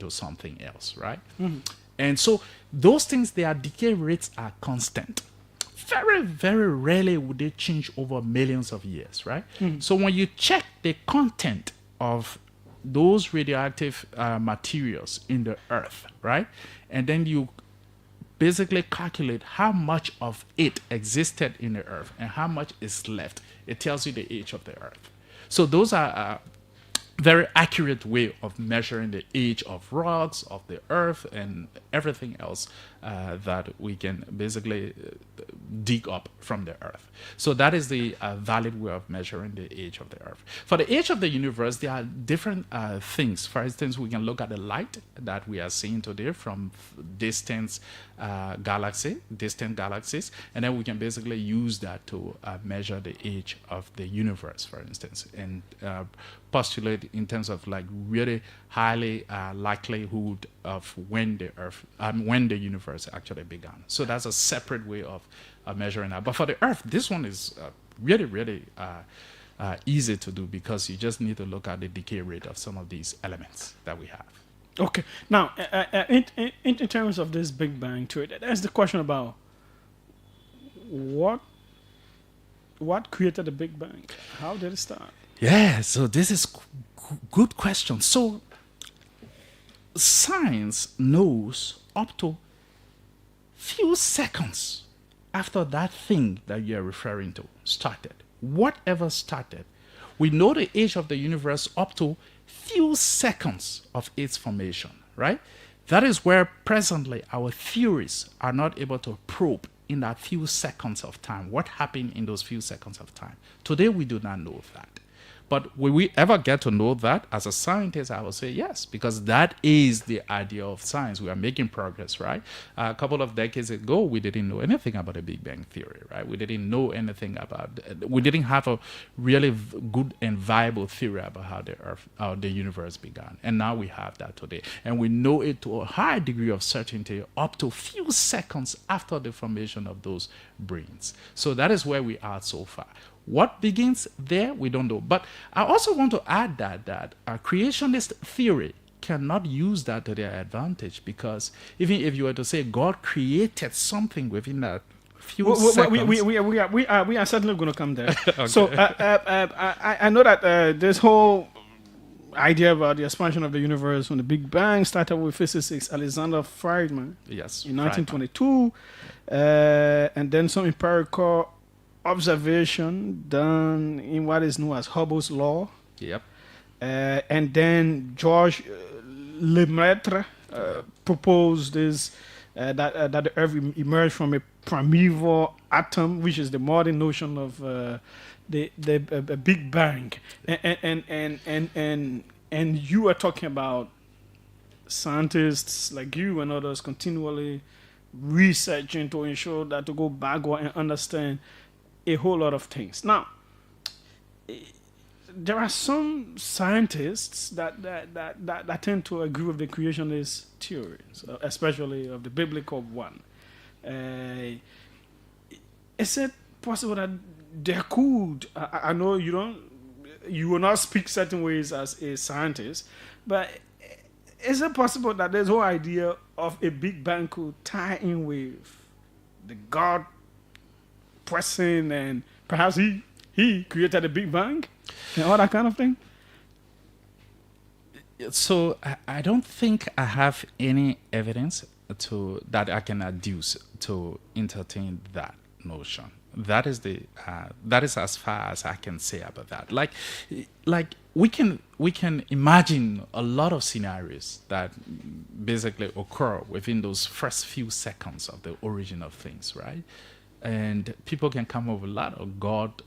into something else, right? And so those things, their decay rates are constant. Very, very rarely would they change over millions of years, right? So when you check the content of those radioactive materials in the earth, right? And then you basically calculate how much of it existed in the earth and how much is left. It tells you the age of the earth. So those are very accurate way of measuring the age of rocks, of the earth, and everything else that we can basically dig up from the earth. So that is the valid way of measuring the age of the earth. For the age of the universe, there are different things. For instance, we can look at the light that we are seeing today from distant galaxies, and then we can basically use that to measure the age of the universe, for instance, and postulate in terms of like really highly likelihood of when the universe actually began. So that's a separate way of measuring that. But for the Earth, this one is really easy to do because you just need to look at the decay rate of some of these elements that we have. Okay. Now, in terms of this Big Bang theory, that's the question about what created the Big Bang? How did it start? Yeah, so this is good question. So science knows up to few seconds after that thing that you're referring to started, whatever started, we know the age of the universe up to few seconds of its formation, right? That is where presently our theories are not able to probe in that few seconds of time what happened in those few seconds of time. Today we do not know that. But will we ever get to know that? As a scientist, I will say yes, because that is the idea of science. We are making progress, right? A couple of decades ago, we didn't know anything about the Big Bang Theory, right? We didn't know anything about, we didn't have a really good and viable theory about how the universe began. And now we have that today. And we know it to a high degree of certainty up to a few seconds after the formation of those brains. So that is where we are so far. What begins there, we don't know. But I also want to add that a creationist theory cannot use that to their advantage, because even if you were to say God created something within that few seconds... We are certainly going to come there. Okay. So I know that this whole idea about the expansion of the universe when the Big Bang started with physicist Alexander Friedman in 1922, and then some empirical observation done in what is known as Hubble's law. Yep. And then Georges Lemaitre proposed this that the Earth emerged from a primeval atom, which is the modern notion of the Big Bang. And you are talking about scientists like you and others continually researching to ensure that to go backward and understand a whole lot of things. Now, there are some scientists that tend to agree with the creationist theories, especially of the biblical one. Is it possible that there could? I know you will not speak certain ways as a scientist, but is it possible that this whole idea of a Big Bang could tie in with the God person, and perhaps he created a Big Bang and all that kind of thing? So I don't think I have any evidence that I can adduce to entertain that notion. That is as far as I can say about that. Like we can imagine a lot of scenarios that basically occur within those first few seconds of the origin of things, right? And people can come up with a lot of God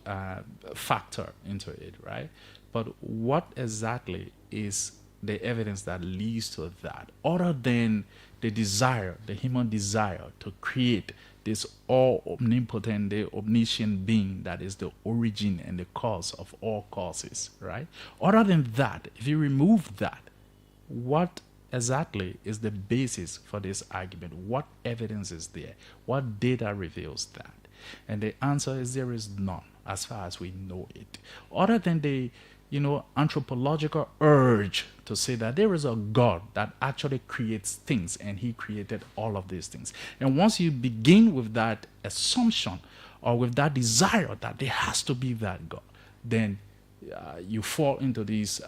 factor into it, right? But what exactly is the evidence that leads to that, other than the human desire to create this all-omnipotent, the omniscient being that is the origin and the cause of all causes, right? Other than that, if you remove that, what exactly is the basis for this argument? What evidence is there? What data reveals that? And the answer is there is none, as far as we know it, other than the anthropological urge to say that there is a God that actually creates things and he created all of these things. And once you begin with that assumption or with that desire that there has to be that God, then you fall into these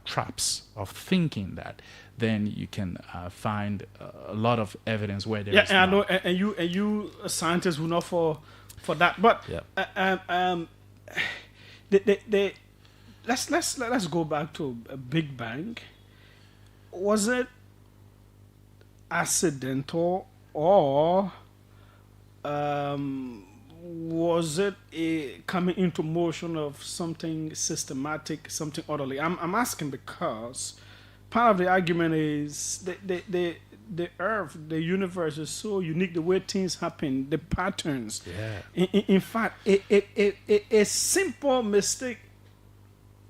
traps of thinking that then you can find a lot of evidence where there is and I know, not. and you scientists will not fall for that. But they let's go back to a Big Bang. Was it accidental or was it a coming into motion of something systematic, something orderly? I'm asking because part of the argument is the Earth, the universe is so unique. The way things happen, the patterns. Yeah. In fact, a simple mistake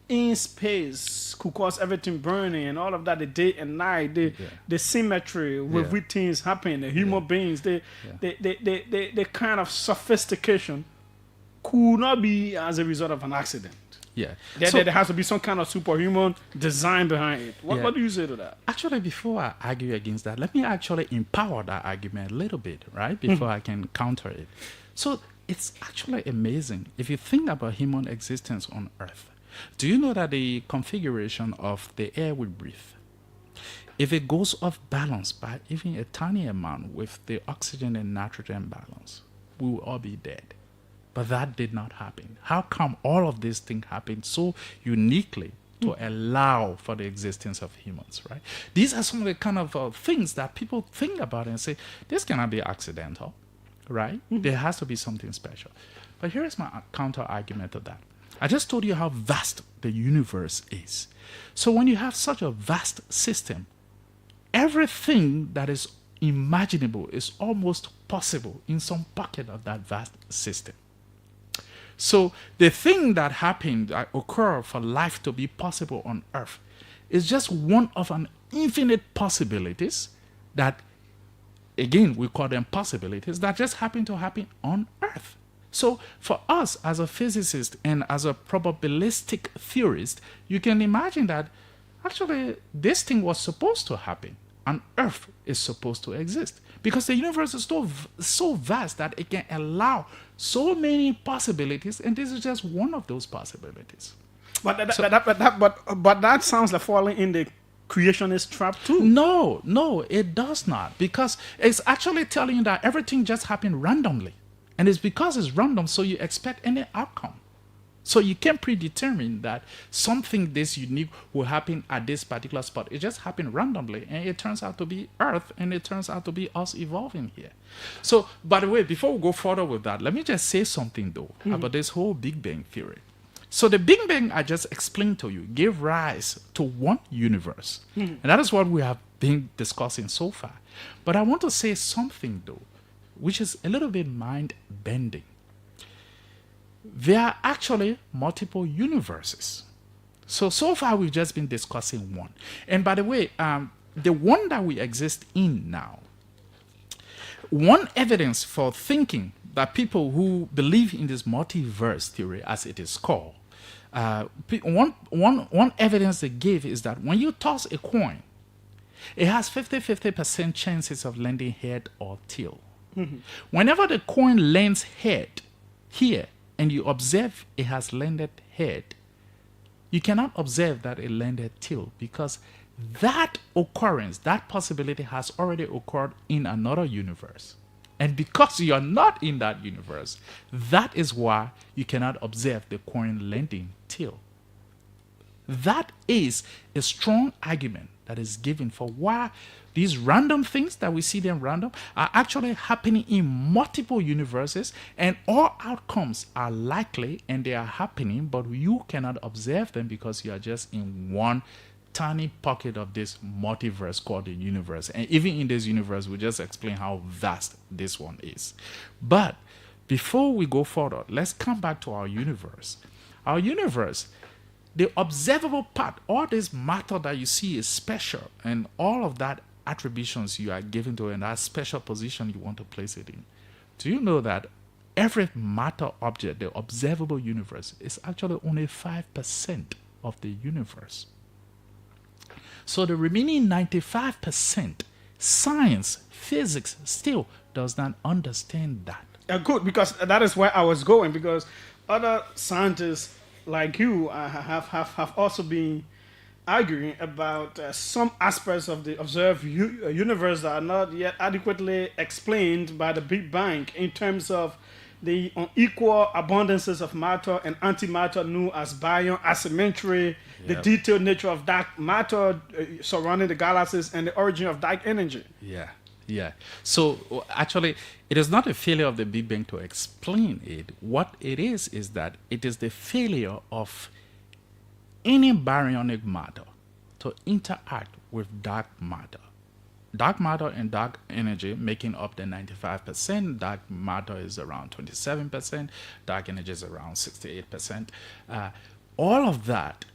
in space could cause everything burning and all of that. The day and night, the symmetry with which things happen. The human beings, the kind of sophistication could not be as a result of an accident. Yeah. There has to be some kind of superhuman design behind it. What do you say to that? Actually, before I argue against that, let me actually empower that argument a little bit, right? Before I can counter it. So it's actually amazing. If you think about human existence on Earth, do you know that the configuration of the air we breathe, if it goes off balance by even a tiny amount with the oxygen and nitrogen balance, we will all be dead. But that did not happen. How come all of these things happened so uniquely to allow for the existence of humans, right? These are some of the kind of things that people think about and say, this cannot be accidental, right? There has to be something special. But here's my counter argument to that. I just told you how vast the universe is. So when you have such a vast system, everything that is imaginable is almost possible in some pocket of that vast system. So the thing that happened, that occurred for life to be possible on Earth, is just one of an infinite possibilities that, again, we call them possibilities that just happen to happen on Earth. So for us as a physicist and as a probabilistic theorist, you can imagine that actually this thing was supposed to happen and Earth is supposed to exist because the universe is so vast that it can allow so many possibilities, and this is just one of those possibilities. But that sounds like falling in the creationist trap too. No, it does not, because it's actually telling you that everything just happened randomly. And it's because it's random, so you expect any outcome. So you can predetermine that something this unique will happen at this particular spot. It just happened randomly, and it turns out to be Earth, and it turns out to be us evolving here. So, by the way, before we go further with that, let me just say something, though, about this whole Big Bang theory. So the Big Bang I just explained to you gave rise to one universe. And that is what we have been discussing so far. But I want to say something, though, which is a little bit mind-bending. There are actually multiple universes. So far we've just been discussing one. And by the way, the one that we exist in now, one evidence for thinking that people who believe in this multiverse theory, as it is called, one evidence they give is that when you toss a coin, it has 50% chances of landing head or tail. Whenever the coin lands head here and you observe it has landed head, you cannot observe that it landed tail because that occurrence, that possibility has already occurred in another universe. And because you are not in that universe, that is why you cannot observe the coin landing tail. That is a strong argument that is given for why these random things that we see them random are actually happening in multiple universes, and all outcomes are likely and they are happening, but you cannot observe them because you are just in one tiny pocket of this multiverse called the universe. And even in this universe, we just explain how vast this one is. But before we go further, let's come back to our universe. Our universe, the observable part, all this matter that you see is special, and all of that attributions you are given to it and that special position you want to place it in. Do you know that every matter object, the observable universe, is actually only 5% of the universe. So the remaining 95%, science, physics still does not understand that. Good, because that is where I was going. Because other scientists like you have also been arguing about some aspects of the observed universe that are not yet adequately explained by the Big Bang in terms of the unequal abundances of matter and antimatter known as baryon asymmetry, the detailed nature of dark matter surrounding the galaxies, and the origin of dark energy. Yeah. So actually, it is not a failure of the Big Bang to explain it. What it is that it is the failure of any baryonic matter to interact with dark matter. Dark matter and dark energy making up the 95%. Dark matter is around 27%. Dark energy is around 68%. All of that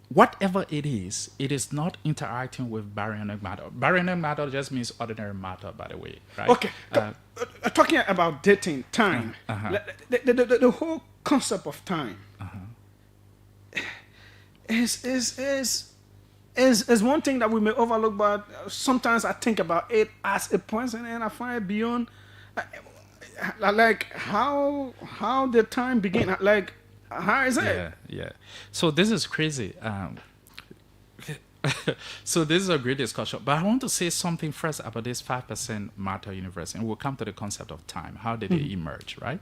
whatever it is not interacting with baryonic matter. Baryonic matter just means ordinary matter, by the way, right? Okay. Talking about dating, time, the whole concept of time is one thing that we may overlook, but sometimes I think about it as a point, and I find it beyond, like how the time begin, like how is it? Yeah. So this is crazy. So this is a great discussion, but I want to say something first about this 5% matter universe, and we'll come to the concept of time. How did it emerge, right?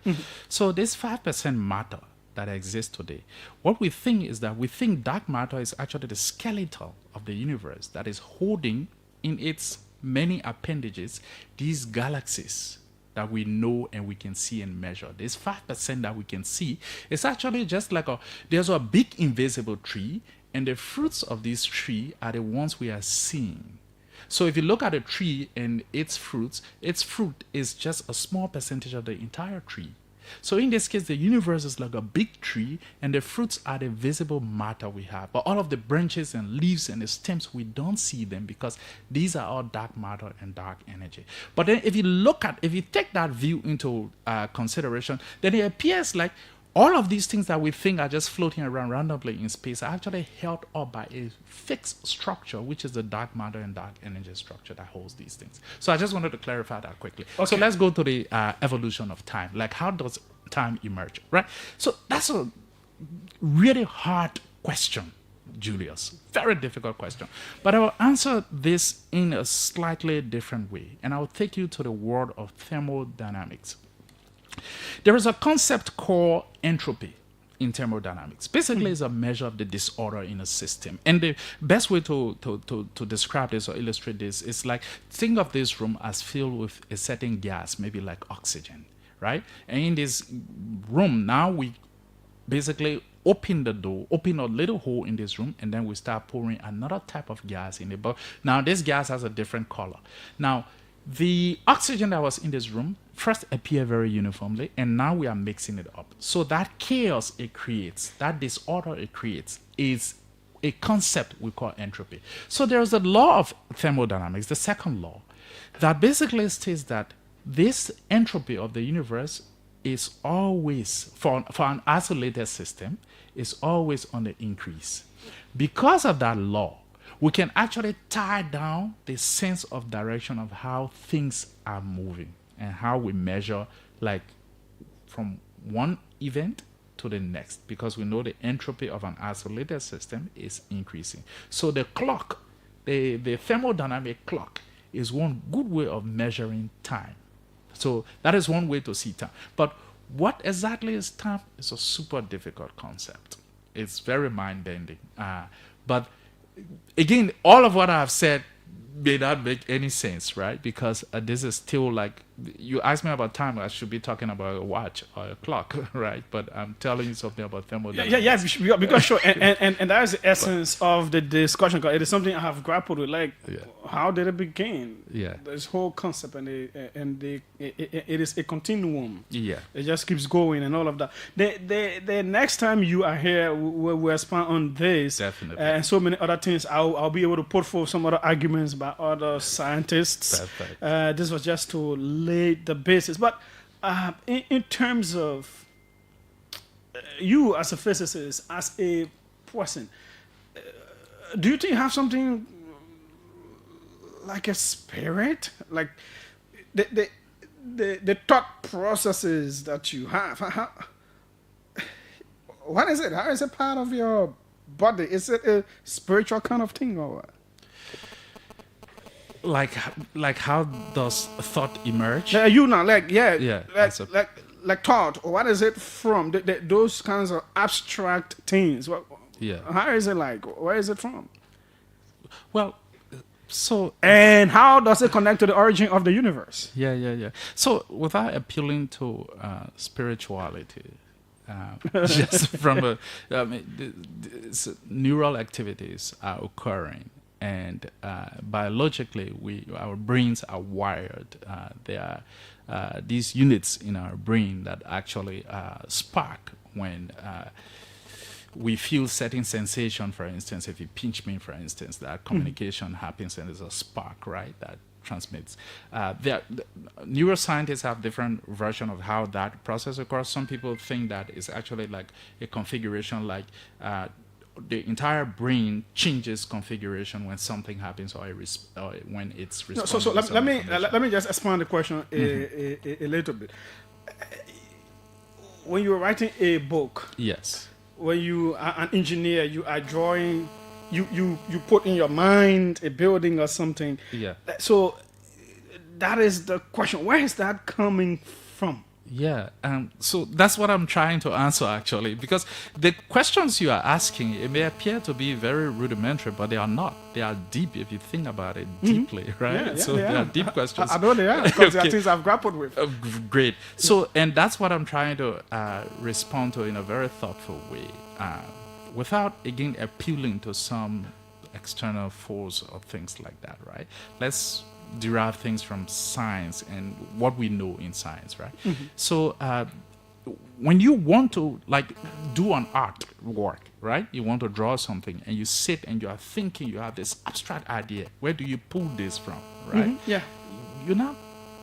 So this 5% matter that exists today, what we think is that we think dark matter is actually the skeletal of the universe that is holding in its many appendages these galaxies that we know and we can see and measure. This 5% that we can see is actually just like there's a big invisible tree, and the fruits of this tree are the ones we are seeing. So if you look at a tree and its fruit is just a small percentage of the entire tree. So in this case, the universe is like a big tree, and the fruits are the visible matter we have. But all of the branches and leaves and the stems, we don't see them because these are all dark matter and dark energy. But then if you take that view into consideration, then it appears like all of these things that we think are just floating around randomly in space are actually held up by a fixed structure, which is the dark matter and dark energy structure that holds these things. So I just wanted to clarify that quickly. Okay. So let's go to the evolution of time. Like, how does time emerge, right? So that's a really hard question, Julius. Very difficult question. But I will answer this in a slightly different way, and I will take you to the world of thermodynamics. There is a concept called entropy in thermodynamics. Basically, it's a measure of the disorder in a system. And the best way to describe this or illustrate this is like, think of this room as filled with a certain gas, maybe like oxygen, right? And in this room, now we basically open the door, open a little hole in this room, and then we start pouring another type of gas in it. But now this gas has a different color. Now, the oxygen that was in this room first appeared very uniformly, and now we are mixing it up. So that chaos it creates, that disorder it creates, is a concept we call entropy. So there's a law of thermodynamics, the second law, that basically states that this entropy of the universe is always, for an isolated system, is always on the increase. Because of that law, we can actually tie down the sense of direction of how things are moving and how we measure, like, from one event to the next, because we know the entropy of an isolated system is increasing. So the clock, the thermodynamic clock, is one good way of measuring time. So that is one way to see time. But what exactly is time? It's a super difficult concept. It's very mind-bending. But again, all of what I've said may not make any sense, right? Because this is still like, you ask me about time, I should be talking about a watch or a clock, right? But I'm telling you something about thermodynamics. Yeah, because sure, and that is the essence of the discussion. It is something I have grappled with, like, how did it begin? Yeah, this whole concept, it is a continuum. Yeah, it just keeps going and all of that. The next time you are here, we'll expand on this, definitely, and so many other things. I'll be able to put forth some other arguments by other scientists. Perfect. This was just to lay the basis, but In terms of you as a physicist, as a person, do you think you have something like a spirit, like the thought processes that you have? What is it? How is it part of your body? Is it a spiritual kind of thing or what? Like how does thought emerge? You know, like Yeah, that's a- like thought. What is it from? Those kinds of abstract things. Yeah. How is it like? Where is it from? Well, so And how does it connect to the origin of the universe? yeah. So without appealing to spirituality, just from neural activities are occurring, and biologically, our brains are wired. There are these units in our brain that actually spark when we feel certain sensation. For instance, if you pinch me, for instance, that communication happens and there's a spark, right, that transmits. Neuroscientists have different version of how that process occurs. Some people think that it's actually like a configuration, like the entire brain changes configuration when something happens, or when it's No, responding. so to some let me information. let me just expand the question a little bit. When you're writing a book, Yes. when you are an engineer, you are drawing, you put in your mind a building or something. Yeah. So that is the question. Where is that coming from? Yeah, so that's what I'm trying to answer actually, because the questions you are asking, it may appear to be very rudimentary, but they are not. They are deep if you think about it deeply, right? Yeah, So they they are are. deep questions. I know they are because they are Okay. things I've grappled with. Great. So, and that's what I'm trying to respond to in a very thoughtful way, without again appealing to some external force or things like that, right? Let's derive things from science and what we know in science, right? So, when you want to like do an artwork, right? You want to draw something and you sit and you are thinking, you have this abstract idea. Where do you pull this from, right? Yeah. You're not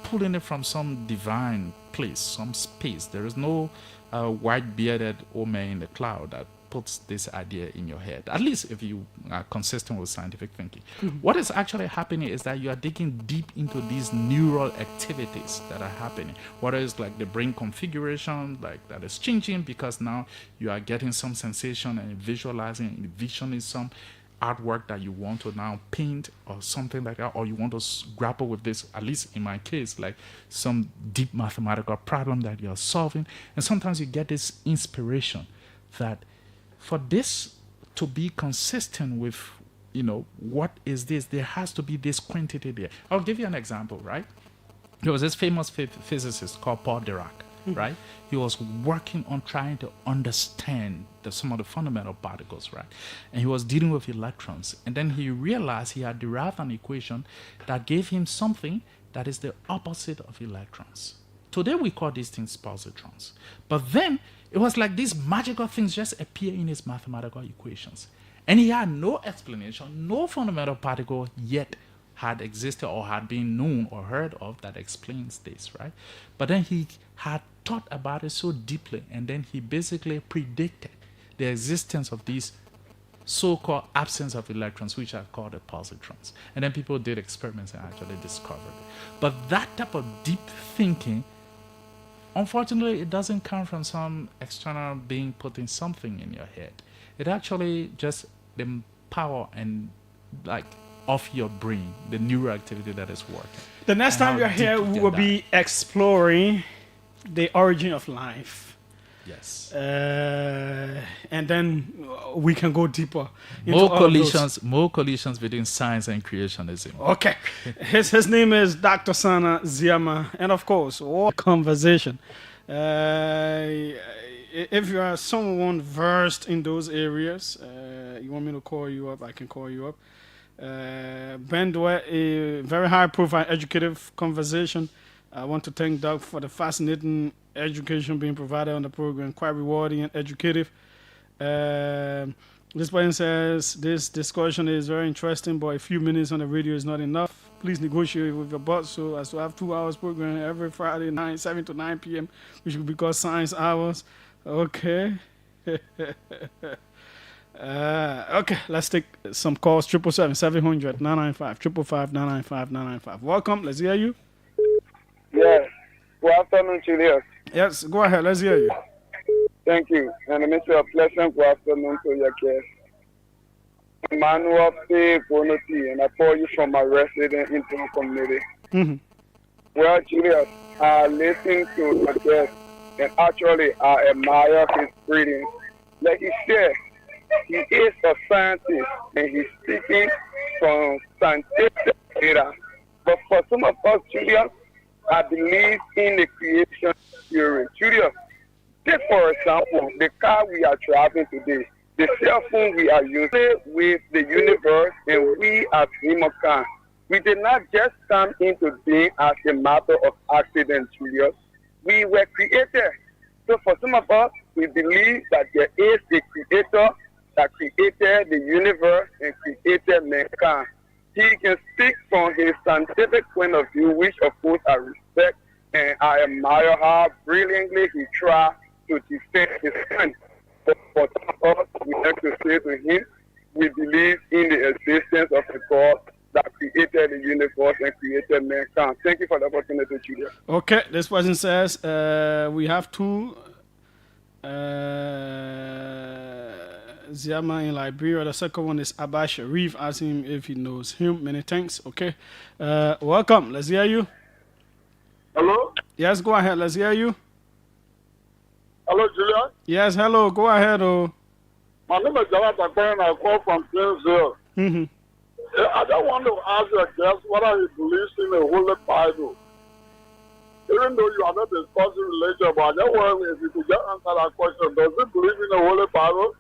pulling it from some divine place, some space. There is no white bearded old man in the cloud that puts this idea in your head, at least if you are consistent with scientific thinking. What is actually happening is that you are digging deep into these neural activities that are happening, whether it's like the brain configuration, like that is changing because now you are getting some sensation and visualizing, envisioning some artwork that you want to now paint or something like that, or you want to grapple with this, at least in my case, like some deep mathematical problem that you're solving. And sometimes you get this inspiration that for this to be consistent with, what is this, there has to be this quantity there. I'll give you an example, right? There was this famous physicist called Paul Dirac, right? He was working on trying to understand some of the fundamental particles, right? And he was dealing with electrons. And then he realized he had derived an equation that gave him something that is the opposite of electrons. Today we call these things positrons. But then it was like these magical things just appear in his mathematical equations. And he had no explanation, no fundamental particle yet had existed or had been known or heard of that explains this, right? But then he had thought about it so deeply, and then he basically predicted the existence of these so-called absence of electrons, which are called the positrons. And then people did experiments and actually discovered it. But that type of deep thinking, unfortunately, it doesn't come from some external being putting something in your head. It actually just the power and like of your brain, the neural activity that is working. The next And time how you're deep here, you we get will that. be exploring the origin of life. Yes. And then we can go deeper into all of those. More collisions between science and creationism. Okay. His name is Dr. Sana Ziama. And of course, all conversation. If you are someone versed in those areas, you want me to call you up, I can call you up. Bandwidth, a very high profile educative conversation. I want to thank Doug for the fascinating education being provided on the program, quite rewarding and educative. This person says this discussion is very interesting, but a few minutes on the radio is not enough. please negotiate with your boss so as to have 2 hours program every Friday, 7 to 9 p.m., which will be called science hours. Okay. Okay, let's take some calls. 777-700-995, 555-995-995. Welcome, let's hear you. Yes. Good afternoon, Julius. Yes, go ahead, let's hear you. Thank you. And I wish you a pleasant good afternoon to your guest. Emmanuel P. Bonoti, and I call you from my resident into community. Mm-hmm. Well, Julius, I listened to the guest, and actually I admire his breeding. Like he said, he is a scientist, and he's speaking from scientific data. But for some of us, Julius, I believe in the creation theory. Julius, take for example the car we are driving today, the cell phone we are using with the universe, and we as humankind. We did not just come into being as a matter of accident, Julius. We were created. So for some of us, we believe that there is a creator that created the universe and created mankind. He can speak from his scientific point of view, which of course I respect, and I admire how brilliantly he tried to defend his son. But for some of us, we have to say to him, we believe in the existence of a God that created the universe and created mankind. Thank you for the opportunity, Julia. Okay, this person says we have two Ziama in Liberia. The second one is Abba Sharif. Ask him if he knows him. Many thanks. Okay. Welcome. Let's hear you. Hello? Yes, go ahead. Let's hear you. Hello, Julia. Yes, hello. Go ahead. Oh. My name is Jawad Akbar, and I call from Painesville. Mm-hmm. I just want to ask your guest whether he believes in the Holy Bible. Even though you are not discussing religion, but I just wonder if you could just answer that question. Does he believe in the Holy Bible?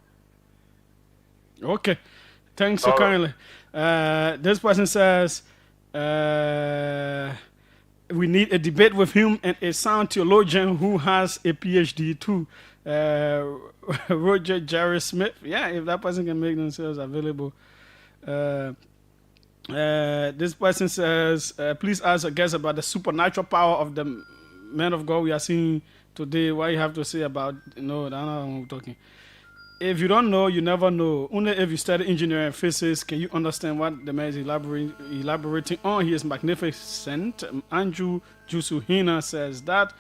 Okay. Thanks so kindly. This person says we need a debate with him and a sound theologian who has a PhD too. Roger Jerry Smith. Yeah, if that person can make themselves available. This person says, please ask a guest about the supernatural power of the man of God we are seeing today. What you have to say about, no, I don't know what I'm talking. If you don't know, you never know. Only if you study engineering and physics can you understand what the man is elaborating on. He is magnificent. Andrew Jusuhina says that.